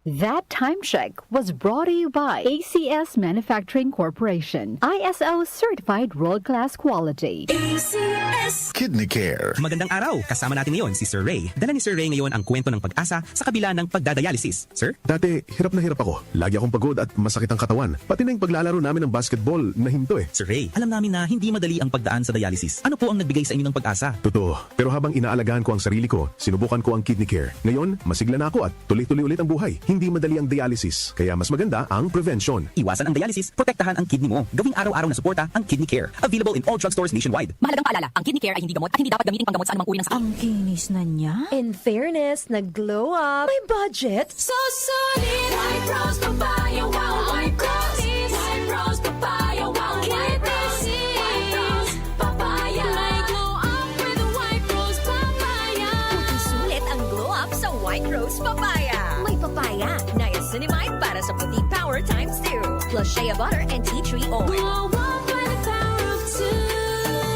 That time check was brought to you by ACS Manufacturing Corporation, ISO certified world-class quality. ACS Kidney Care. Magandang araw! Kasama natin ngayon si Sir Ray. Dala ni Sir Ray ngayon ang kwento ng pag-asa sa kabila ng pagdadialysis. Sir? Dati, hirap na hirap ako. Lagi akong pagod at masakit ang katawan. Pati na yung paglalaro namin ng basketball na hinto eh. Sir Ray, alam namin na hindi madali ang pagdaan sa dialysis. Ano po ang nagbigay sa inyo ng pag-asa? Totoo. Pero habang inaalagaan ko ang sarili ko, sinubukan ko ang Kidney Care. Ngayon, masigla na ako at tuloy-tuloy ulit ang buhay. Hindi madali ang dialysis. Kaya mas maganda ang prevention. Iwasan ang dialysis, protektahan ang kidney mo. Gawing araw-araw na suporta ang Kidney Care. Available in all drugstores nationwide. Mahalagang paalala, ang Kidney Care ay hindi gamot at hindi dapat gamitin panggamot sa anumang uri ng sakit. Ang kinis na niya. In fairness, nag-glow up. May budget. So solid. White Rose Papaya, wow, White Rose. White Rose Papaya, wow, White Rose. White Rose Papaya. May glow up with the White Rose Papaya. Sulit ang glow up sa White Rose Papaya. May papaya, niacinamide para sa puti power times 2. Plus shea butter and tea tree oil. Glow up with the power of 2.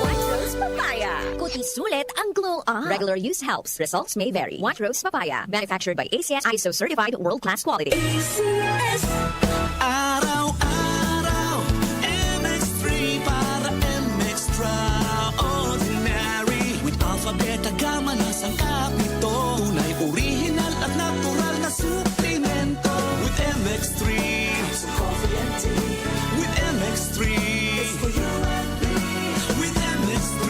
White Rose Papaya. Kuti sulit ang glow up. Regular use helps. Results may vary. White Rose Papaya. Manufactured by ACS ISO certified world-class quality. ACS. Araw-araw, MX3 para MX-Traordinary. With alpha, beta, gamma na sangkap nito. Tunay, original at natural na suplemento. With MX3, coffee and tea. With MX3, it's for you and me. With MX3,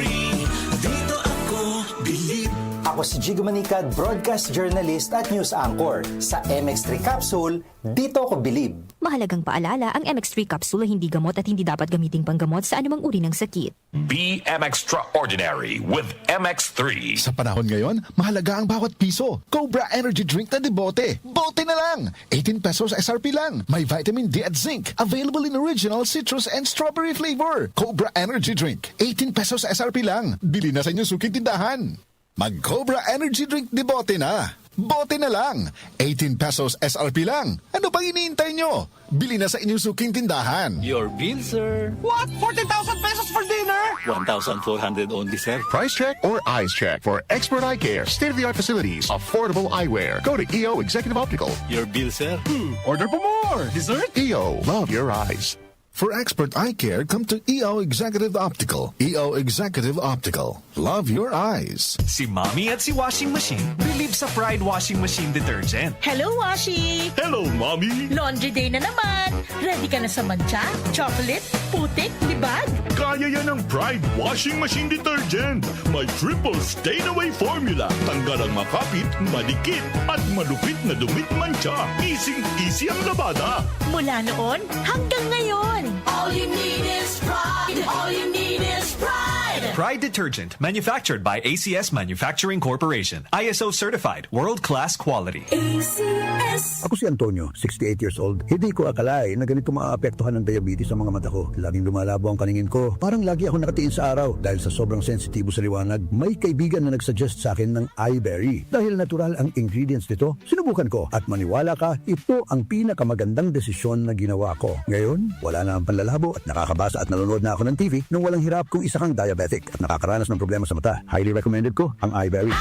dito ako believe. Ako si Jigo Manicad, broadcast journalist at news anchor. Sa MX3 Capsule, dito ako believe. Mahalagang paalala, ang MX3 capsule ay hindi gamot at hindi dapat gamiting panggamot sa anumang uri ng sakit. Be extraordinary with MX3. Sa panahon ngayon, mahalaga ang bawat piso. Cobra Energy Drink na debote. Bote na lang! 18 pesos SRP lang. May vitamin D at zinc. Available in original citrus and strawberry flavor. Cobra Energy Drink. 18 pesos SRP lang. Bili na sa inyong suking tindahan. Mag-Cobra Energy Drink debote na. Bote na lang. 18 pesos SRP lang. Ano pang iniintay nyo? Bili na sa inyong suking tindahan. Your bill, sir. What? 14,000 pesos for dinner? 1,400 only, sir. Price check or eyes check for expert eye care, state-of-the-art facilities, affordable eyewear. Go to EO Executive Optical. Your bill, sir. Order po more. Dessert? EO, love your eyes. For expert eye care, come to EO Executive Optical. EO Executive Optical. Love your eyes. Si Mommy at si Washing Machine believe sa Pride Washing Machine Detergent. Hello, Washi! Hello, Mommy! Laundry day na naman! Ready ka na sa mancha, chocolate, putik, libag? Kaya yan ang Pride Washing Machine Detergent. May triple stain-away formula. Tanggal ang makapit, madikit, at malupit na dumit mancha. Easy ang labada. Mula noon hanggang ngayon. All you need is pride. All you need is pride. Pride Detergent, manufactured by ACS Manufacturing Corporation. ISO certified, world-class quality. ACS. Ako si Antonio, 68 years old. Hindi ko akalain na ganito maaapektuhan ng diabetes sa mga mata ko. Laging lumalabo ang paningin ko. Parang lagi ako nakatiin sa araw. Dahil sa sobrang sensitibo sa liwanag, may kaibigan na nagsuggest sa akin ng iBerry. Dahil natural ang ingredients nito, sinubukan ko. At maniwala ka, ito ang pinakamagandang desisyon na ginawa ko. Ngayon, wala na ang panlalabo at nakakabasa at nanonood na ako ng TV nung walang hirap kung isa kang diabetic at nakakaranas ng problema sa mata. Highly recommended ko ang iBerry.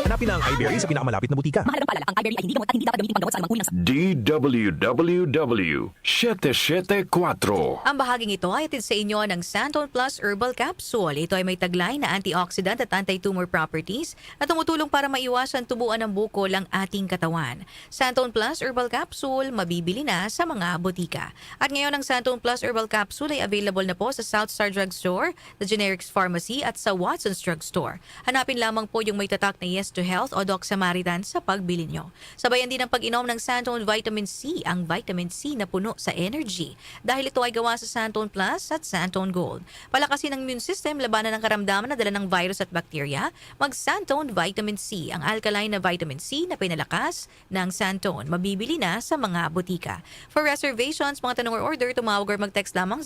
Hanapin ang iBerry sa pinakamalapit na butika. Mahalagang paalala, ang iBerry ay hindi gamot at hindi dapat gamitin panggamot sa anumang uri ng sakit. DWWW 774. Ang bahaging ito ay atid sa inyo ng Santon Plus Herbal Capsule. Ito ay may taglay na antioxidant at anti-tumor properties na tumutulong para maiwasan tubuan ng bukol ang ating katawan. Santon Plus Herbal Capsule, mabibili na sa mga botika. At ngayon ang Santon Plus Herbal Capsule ay available na po sa South Star Drug Store, the Generics Pharmacy at sa Watson's Drug Store. Hanapin lamang po yung may tatak na Yes to Health o Doc Samaritan sa pagbili nyo. Sabayan din ang pag-inom ng Santon Vitamin C, ang vitamin C na puno sa energy. Dahil ito ay gawa sa Santon Plus at Santon Gold. Palakasin ang immune system, labanan ng karamdaman na dala ng virus at bacteria, mag-Santon Vitamin C, ang alkaline na vitamin C na pinalakas ng Santon. Mabibili na sa mga botika. For reservations, mga tanong or order, tumawag or mag-text lamang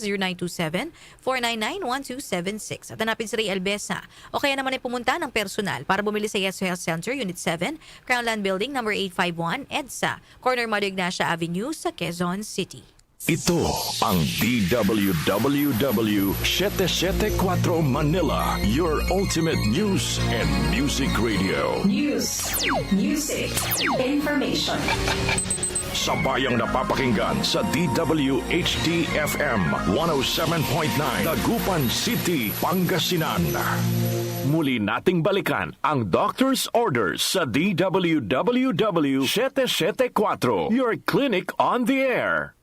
0927-499-1276. At hanapin si Ray Albesa. O kaya naman ay pumunta ng personal para bumili sa Yes Health Center, Unit 7, Crownland Building, number 851, EDSA, corner Mario Ignacia Avenue sa Quezon City. Ito ang DWWW 774 Manila, your ultimate news and music radio. News, music, information. Sabayang napapakinggan sa DWHD-FM 107.9 Dagupan City, Pangasinan. Muli nating balikan ang Doctor's Orders sa DWWW 774, your clinic on the air.